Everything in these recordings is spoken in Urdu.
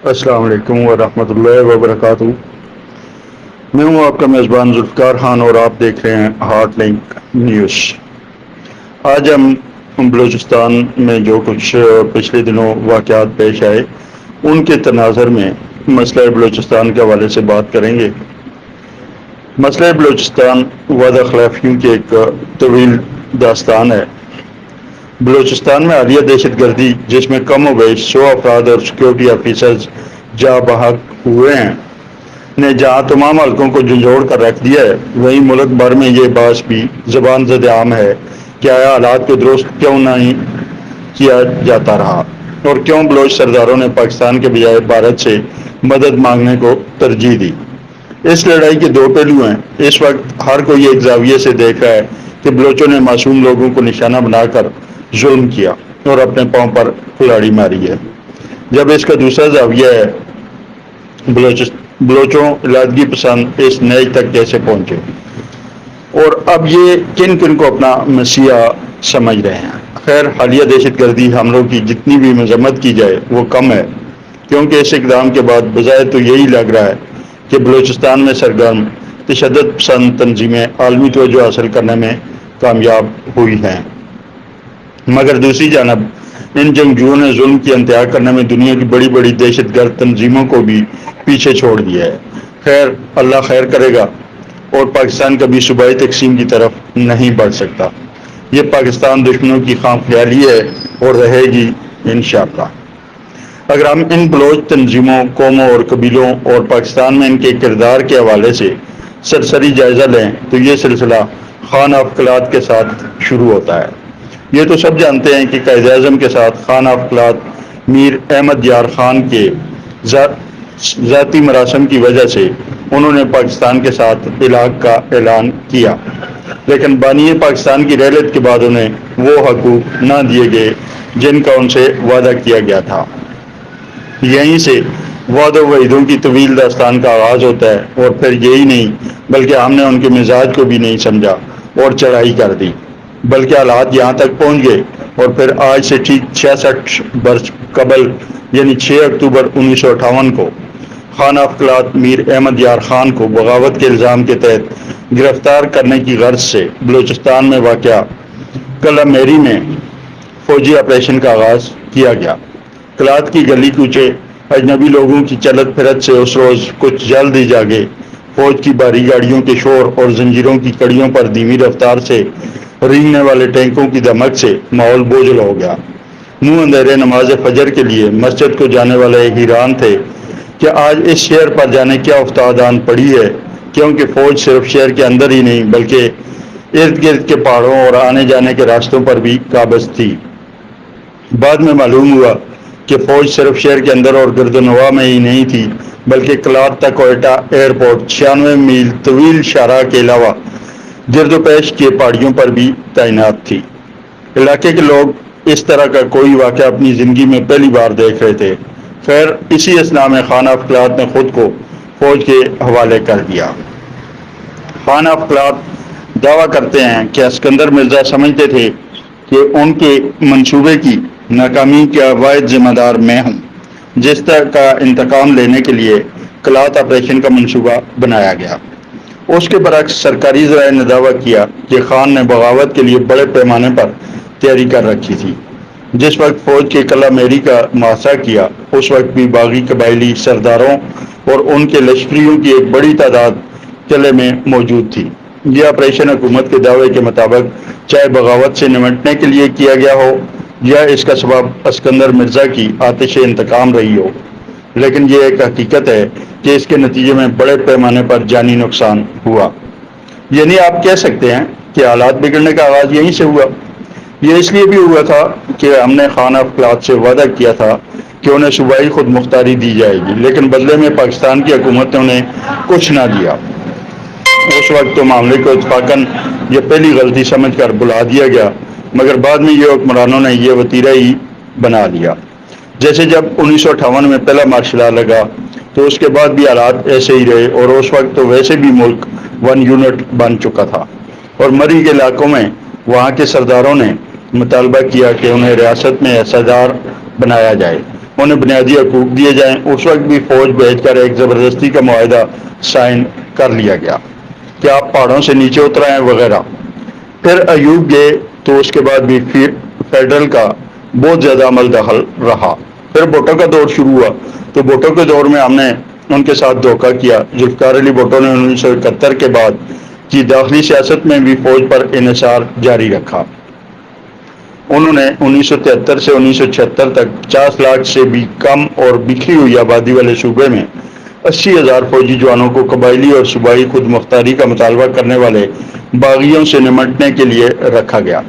السلام علیکم ورحمۃ اللہ وبرکاتہ۔ میں ہوں آپ کا میزبان ذوالفقار خان اور آپ دیکھ رہے ہیں ہارٹ لنک نیوز۔ آج ہم بلوچستان میں جو کچھ پچھلے دنوں واقعات پیش آئے ان کے تناظر میں مسئلہ بلوچستان کے حوالے سے بات کریں گے۔ مسئلہ بلوچستان وعدہ خلافیوں کی ایک طویل داستان ہے۔ بلوچستان میں حالیہ دہشت گردی جس میں کم و بیش 100 افراد اور سیکورٹی آفیسرز جاں بحق ہوئے ہیں نے جہاں تمام حلقوں کو جھنجھوڑ کر رکھ دیا ہے، وہیں ملک بھر میں یہ باعث بھی زبان زد عام ہے کہ آیا حالات کو درست کیوں نہیں کیا جاتا رہا اور کیوں بلوچ سرداروں نے پاکستان کے بجائے بھارت سے مدد مانگنے کو ترجیح دی۔ اس لڑائی کے دو پہلو ہیں۔ اس وقت ہر کوئی ایک زاویے سے دیکھ رہا ہے کہ بلوچوں نے معصوم لوگوں کو نشانہ بنا کر ظلم کیا اور اپنے پاؤں پر کلاڑی ماری ہے، جب اس کا دوسرا زاویہ ہے بلوچوں علادگی پسند اس نیج تک کیسے پہنچے اور اب یہ کن کن کو اپنا مسیحا سمجھ رہے ہیں۔ خیر، حالیہ دہشت گردی حملوں کی جتنی بھی مذمت کی جائے وہ کم ہے، کیونکہ اس اقدام کے بعد بظاہر تو یہی لگ رہا ہے کہ بلوچستان میں سرگرم تشدد پسند تنظیمیں عالمی توجہ حاصل کرنے میں کامیاب ہوئی ہیں، مگر دوسری جانب ان جنگجوؤں نے ظلم کی انتہا کرنے میں دنیا کی بڑی بڑی دہشت گرد تنظیموں کو بھی پیچھے چھوڑ دیا ہے۔ خیر، اللہ خیر کرے گا اور پاکستان کبھی صوبائی تقسیم کی طرف نہیں بڑھ سکتا۔ یہ پاکستان دشمنوں کی خام خیالی ہے اور رہے گی انشاءاللہ۔ اگر ہم ان بلوچ تنظیموں، قوموں اور قبیلوں اور پاکستان میں ان کے کردار کے حوالے سے سرسری جائزہ لیں تو یہ سلسلہ خان آف کلات کے ساتھ شروع ہوتا ہے۔ یہ تو سب جانتے ہیں کہ قائد اعظم کے ساتھ خان آف کلات میر احمد یار خان کے ذاتی مراسم کی وجہ سے انہوں نے پاکستان کے ساتھ الحاق کا اعلان کیا، لیکن بانی پاکستان کی رحلت کے بعد انہیں وہ حقوق نہ دیے گئے جن کا ان سے وعدہ کیا گیا تھا۔ یہیں سے وعد و وعیدوں کی طویل داستان کا آغاز ہوتا ہے، اور پھر یہی نہیں بلکہ ہم نے ان کے مزاج کو بھی نہیں سمجھا اور چڑھائی کر دی، بلکہ حالات یہاں تک پہنچ گئے اور پھر آج سے ٹھیک 66 برس قبل یعنی 6 اکتوبر 1958 کو خان آف کلات میر احمد یار خان کو بغاوت کے الزام کے تحت گرفتار کرنے کی غرض سے بلوچستان میں واقع قلعہ میری میں فوجی آپریشن کا آغاز کیا گیا۔ کلات کی گلی کوچے اجنبی لوگوں کی چلت پھرت سے اس روز کچھ جلد ہی جاگے۔ فوج کی بھاری گاڑیوں کے شور اور زنجیروں کی کڑیوں پر دھیمی رفتار سے رینگنے والے ٹینکوں کی دمک سے ماحول بوجھل ہو گیا۔ منہ اندھیرے نماز فجر کے لیے مسجد کو جانے والے حیران تھے کہ آج اس شہر پر جانے کیا افتاد آن پڑی ہے، کیونکہ فوج صرف شہر کے اندر ہی نہیں بلکہ ارد گرد کے پہاڑوں اور آنے جانے کے راستوں پر بھی قابض تھی۔ بعد میں معلوم ہوا کہ فوج صرف شہر کے اندر اور گرد و نواح میں ہی نہیں تھی بلکہ کلات تا کوئٹہ ایئرپورٹ 96 میل طویل شاہراہ کے علاوہ گرد و پیش کے پہاڑیوں پر بھی تعینات تھی۔ علاقے کے لوگ اس طرح کا کوئی واقعہ اپنی زندگی میں پہلی بار دیکھ رہے تھے۔ خیر، اسی اثناء میں خان آف کلات نے خود کو فوج کے حوالے کر دیا۔ خان آف کلات دعویٰ کرتے ہیں کہ اسکندر مرزا سمجھتے تھے کہ ان کے منصوبے کی ناکامی کا واحد ذمہ دار میں ہوں، جس طرح کا انتقام لینے کے لیے کلات آپریشن کا منصوبہ بنایا گیا۔ اس کے برعکس سرکاری ذرائع نے دعویٰ کیا کہ خان نے بغاوت کے لیے بڑے پیمانے پر تیاری کر رکھی تھی۔ جس وقت فوج کے قلعہ میری کا محاصرہ کیا اس وقت بھی باغی قبائلی سرداروں اور ان کے لشکریوں کی ایک بڑی تعداد قلعے میں موجود تھی۔ یہ آپریشن حکومت کے دعوے کے مطابق چاہے بغاوت سے نمٹنے کے لیے کیا گیا ہو یا اس کا سبب اسکندر مرزا کی آتش انتقام رہی ہو، لیکن یہ ایک حقیقت ہے کہ اس کے نتیجے میں بڑے پیمانے پر جانی نقصان ہوا۔ یعنی آپ کہہ سکتے ہیں کہ حالات بگڑنے کا آغاز یہیں سے ہوا۔ یہ اس لیے بھی ہوا تھا کہ ہم نے خان آف کلات سے وعدہ کیا تھا کہ انہیں صوبائی خود مختاری دی جائے گی، لیکن بدلے میں پاکستان کی حکومت نے انہیں کچھ نہ دیا۔ اس وقت تو معاملے کو اتفاقاً یہ پہلی غلطی سمجھ کر بلا دیا گیا، مگر بعد میں یہ حکمرانوں نے یہ وتیرہ ہی بنا لیا۔ جیسے جب 1958 میں پہلا مارشل لا لگا تو اس کے بعد بھی حالات ایسے ہی رہے، اور اس وقت تو ویسے بھی ملک 1 یونٹ بن چکا تھا، اور مری کے علاقوں میں وہاں کے سرداروں نے مطالبہ کیا کہ انہیں ریاست میں حصہ دار بنایا جائے۔ انہیں بنیادی حقوق دیے جائیں۔ اس وقت بھی فوج بھیج کر ایک زبردستی کا معاہدہ سائن کر لیا گیا کہ آپ پہاڑوں سے نیچے اتر آئیں وغیرہ۔ پھر ایوب گئے تو اس کے بعد بھی فیڈرل کا بہت زیادہ عمل دخل رہا۔ پھر بھٹو کا دور شروع ہوا تو بھٹو کے دور میں ہم نے ان کے ساتھ دھوکہ کیا۔ ذوالفقار علی بھٹو نے 1971 کے بعد کی داخلی سیاست میں بھی فوج پر انحصار جاری رکھا۔ انہوں نے 1973 سے 1976 تک 50 لاکھ سے بھی کم اور بکھری ہوئی آبادی والے صوبے میں 80,000 فوجی جوانوں کو قبائلی اور صوبائی خود مختاری کا مطالبہ کرنے والے باغیوں سے نمٹنے کے لیے رکھا گیا۔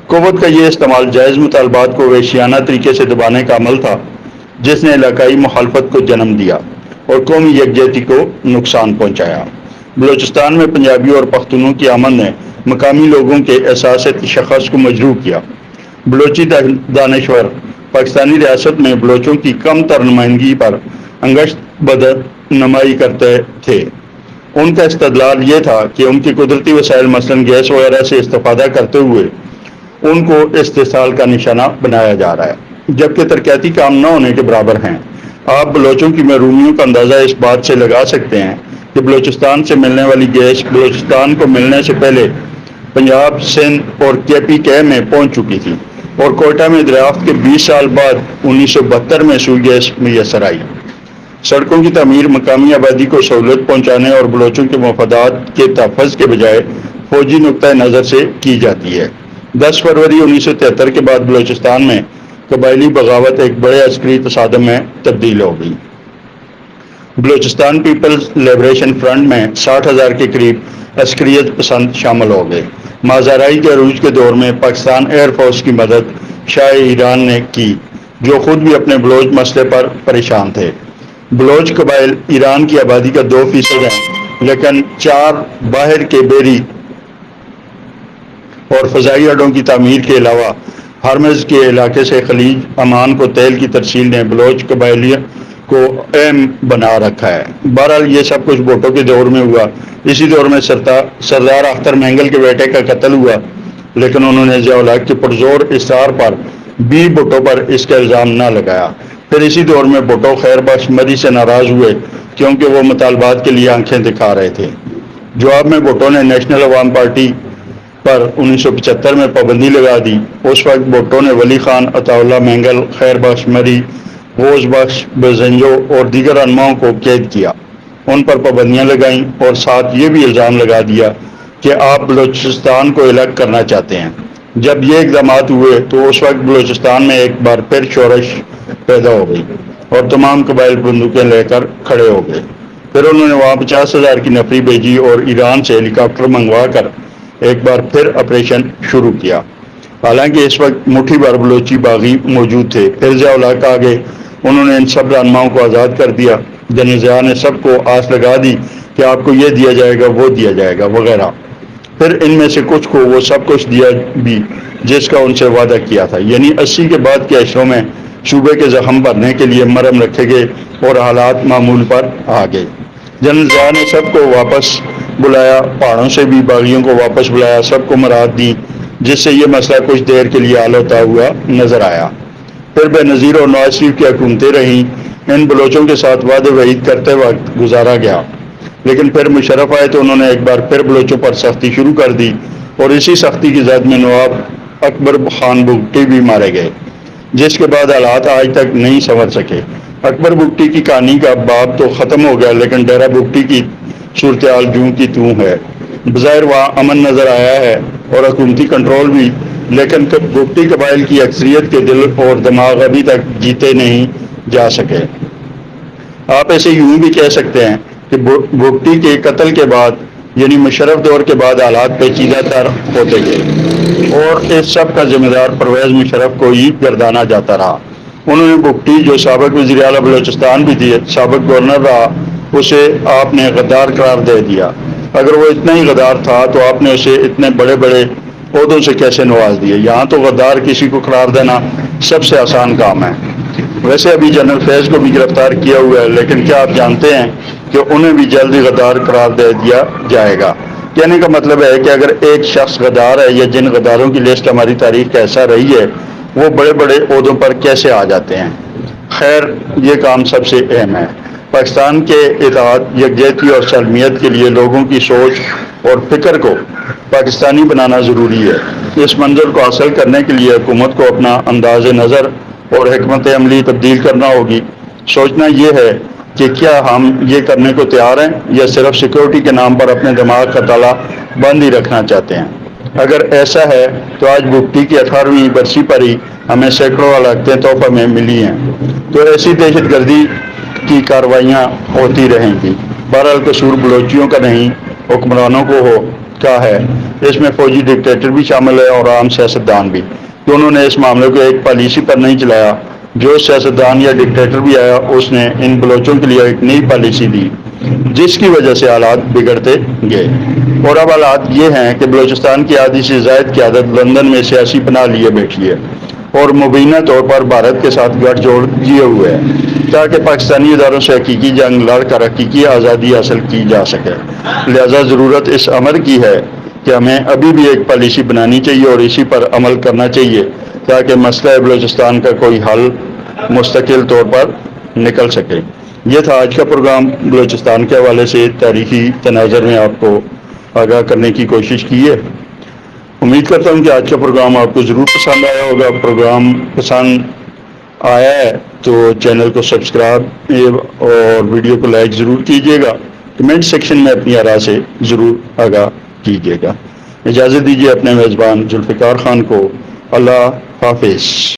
قوت کا یہ استعمال جائز مطالبات کو وحشیانہ طریقے سے دبانے کا عمل تھا جس نے علاقائی مخالفت کو جنم دیا اور قومی یکجہتی کو نقصان پہنچایا۔ بلوچستان میں پنجابی اور پختونوں کی آمد نے مقامی لوگوں کے احساس تشخص کو مجروح کیا۔ بلوچی دانشور پاکستانی ریاست میں بلوچوں کی کم تر نمائندگی پر انگشت بدنمائی کرتے تھے۔ ان کا استدلال یہ تھا کہ ان کی قدرتی وسائل مثلاً گیس وغیرہ سے استفادہ کرتے ہوئے ان کو استحصال کا نشانہ بنایا جا رہا ہے، جبکہ ترقیاتی کام نہ ہونے کے برابر ہیں۔ آپ بلوچوں کی محرومیوں کا اندازہ اس بات سے لگا سکتے ہیں کہ بلوچستان سے ملنے والی گیس بلوچستان کو ملنے سے پہلے پنجاب، سندھ اور KPK میں پہنچ چکی تھی اور کوئٹہ میں دریافت کے 20 سال بعد 1972 میں سوئی گیس میسر آئی۔ سڑکوں کی تعمیر مقامی آبادی کو سہولت پہنچانے اور بلوچوں کے مفادات کے تحفظ کے بجائے فوجی نقطۂ نظر سے کی جاتی ہے۔ 10 فروری 1973 کے بعد بلوچستان میں قبائلی بغاوت ایک بڑے عسکری تصادم میں تبدیل ہو گئی۔ بلوچستان پیپلز لبریشن فرنٹ میں 60,000 کے قریب عسکریت پسند شامل ہو گئے۔ مازارائی کے عروج کے دور میں پاکستان ایئر فورس کی مدد شاہ ایران نے کی، جو خود بھی اپنے بلوچ مسئلے پر پریشان تھے۔ بلوچ قبائل ایران کی آبادی کا 2% ہیں، لیکن 4 باہر کے بیری اور فضائی اڈوں کی تعمیر کے علاوہ ہرمز کے علاقے سے خلیج عمان کو تیل کی ترسیل نے بلوچ قبائلیوں کو اہم بنا رکھا ہے۔ بہرحال یہ سب کچھ بھٹو کے دور میں ہوا۔ اسی دور میں سردار اختر مینگل کے بیٹے کا قتل ہوا، لیکن انہوں نے ضیاء الحق کے پرزور اصرار پر بھی بھٹو پر اس کا الزام نہ لگایا۔ پھر اسی دور میں بھٹو خیر بخش مری سے ناراض ہوئے کیونکہ وہ مطالبات کے لیے آنکھیں دکھا رہے تھے۔ جواب میں بھٹو نے نیشنل عوام پارٹی پر 1975 میں پابندی لگا دی۔ اس وقت بھٹو نے ولی خان، عطا اللہ مینگل، خیر بخش مری، غوث بخش بزنجو اور دیگر رہنماؤں کو قید کیا، ان پر پابندیاں لگائیں اور ساتھ یہ بھی الزام لگا دیا کہ آپ بلوچستان کو الگ کرنا چاہتے ہیں۔ جب یہ اقدامات ہوئے تو اس وقت بلوچستان میں ایک بار پھر شورش پیدا ہو گئی اور تمام قبائل بندوقیں لے کر کھڑے ہو گئے۔ پھر انہوں نے وہاں 50,000 کی نفری بھیجی اور ایران سے ہیلی کاپٹر منگوا کر ایک بار پھر آپریشن شروع کیا۔ حالانکہ اس وقت مٹھی بھر بلوچی باغی موجود تھے۔ پھر ضیاء الحق آ گئے، انہوں نے ان سب رہنماؤں کو آزاد کر دیا۔ جنرل ضیاء نے سب کو آس لگا دی کہ آپ کو یہ دیا جائے گا، وہ دیا جائے گا وغیرہ۔ پھر ان میں سے کچھ کو وہ سب کچھ دیا بھی جس کا ان سے وعدہ کیا تھا، یعنی 80 کے بعد کے اشروں میں صوبے کے زخم بھرنے کے لیے مرہم رکھے گئے اور حالات معمول پر آ گئے۔ جنرل ضیاء نے سب کو واپس بلایا، پہاڑوں سے بھی باغیوں کو واپس بلایا، سب کو مراد دی، جس سے یہ مسئلہ کچھ دیر کے لیے حل ہوتا ہوا نظر آیا۔ پھر بے نظیر اور نواز شریف کی حکومتیں رہیں۔ ان بلوچوں کے ساتھ وعدے وعید کرتے وقت گزارا گیا، لیکن پھر مشرف آئے تو انہوں نے ایک بار پھر بلوچوں پر سختی شروع کر دی اور اسی سختی کی زد میں نواب اکبر خان بگٹی بھی مارے گئے، جس کے بعد حالات آج تک نہیں سنور سکے۔ اکبر بگٹی کی کہانی کا باب تو ختم ہو گیا، لیکن ڈیرہ بگٹی کی صورتحال جوں کی توں ہے۔ بظاہر وہاں امن نظر آیا ہے اور حکومتی کنٹرول بھی، لیکن بگٹی قبائل کی اکثریت کے دل اور دماغ ابھی تک جیتے نہیں جا سکے۔ آپ ایسے یوں بھی کہہ سکتے ہیں کہ بگٹی کے قتل کے بعد یعنی مشرف دور کے بعد حالات پیچیدہ تر ہوتے گئے اور اس سب کا ذمہ دار پرویز مشرف کو ہی گردانا جاتا رہا۔ انہوں نے بگٹی جو سابق وزیر اعلیٰ بلوچستان بھی تھے، سابق گورنر رہا، اسے آپ نے غدار قرار دے دیا۔ اگر وہ اتنا ہی غدار تھا تو آپ نے اسے اتنے بڑے بڑے عہدوں سے کیسے نواز دیے؟ یہاں تو غدار کسی کو قرار دینا سب سے آسان کام ہے۔ ویسے ابھی جنرل فیض کو بھی گرفتار کیا ہوا ہے، لیکن کیا آپ جانتے ہیں کہ انہیں بھی جلد ہی غدار قرار دے دیا جائے گا؟ کہنے کا مطلب ہے کہ اگر ایک شخص غدار ہے یا جن غداروں کی لسٹ ہماری تاریخ کا ایسا رہی ہے، وہ بڑے بڑے عہدوں پر کیسے آ جاتے ہیں؟ خیر یہ کام سب سے اہم ہے۔ پاکستان کے اتحاد، یکجہتی اور سالمیت کے لیے لوگوں کی سوچ اور فکر کو پاکستانی بنانا ضروری ہے۔ اس منظر کو حاصل کرنے کے لیے حکومت کو اپنا انداز نظر اور حکمت عملی تبدیل کرنا ہوگی۔ سوچنا یہ ہے کہ کیا ہم یہ کرنے کو تیار ہیں یا صرف سیکورٹی کے نام پر اپنے دماغ کا تالا بند ہی رکھنا چاہتے ہیں۔ اگر ایسا ہے تو آج بھٹی کی 18ویں برسی پر ہی ہمیں سینکڑوں ہلاکتیں تحفہ میں ملی ہیں، تو ایسی دہشت گردی کی کارروائیاں ہوتی رہیں گی۔ بہرحال قصور بلوچیوں کا نہیں، حکمرانوں کا ہے۔ اس میں فوجی ڈکٹیٹر بھی شامل ہے اور عام سیاستدان بھی، کہ انہوں نے اس معاملے کو ایک پالیسی پر نہیں چلایا۔ جو سیاستدان یا ڈکٹیٹر بھی آیا اس نے ان بلوچوں کے لیے ایک نئی پالیسی دی، جس کی وجہ سے حالات بگڑتے گئے، اور اب حالات یہ ہیں کہ بلوچستان کی آدھی سے زائد قیادت لندن میں سیاسی پناہ لیے بیٹھی ہے اور مبینہ طور پر بھارت کے ساتھ گٹھ جوڑ کیے ہوئے ہے، تاکہ پاکستانی اداروں سے حقیقی جنگ لڑ کر حقیقی آزادی حاصل کی جا سکے۔ لہذا ضرورت اس امر کی ہے کہ ہمیں ابھی بھی ایک پالیسی بنانی چاہیے اور اسی پر عمل کرنا چاہیے، تاکہ مسئلہ بلوچستان کا کوئی حل مستقل طور پر نکل سکے۔ یہ تھا آج کا پروگرام۔ بلوچستان کے حوالے سے تاریخی تناظر میں آپ کو آگاہ کرنے کی کوشش کی ہے۔ امید کرتا ہوں کہ آج کا پروگرام آپ کو ضرور پسند آیا ہوگا۔ پروگرام پسند آیا ہے تو چینل کو سبسکرائب اور ویڈیو کو لائک ضرور کیجیے گا۔ کمنٹ سیکشن میں اپنی آراء سے ضرور آگاہ کیجیے گا۔ اجازت دیجیے اپنے میزبان ذوالفقار خان کو۔ اللہ حافظ۔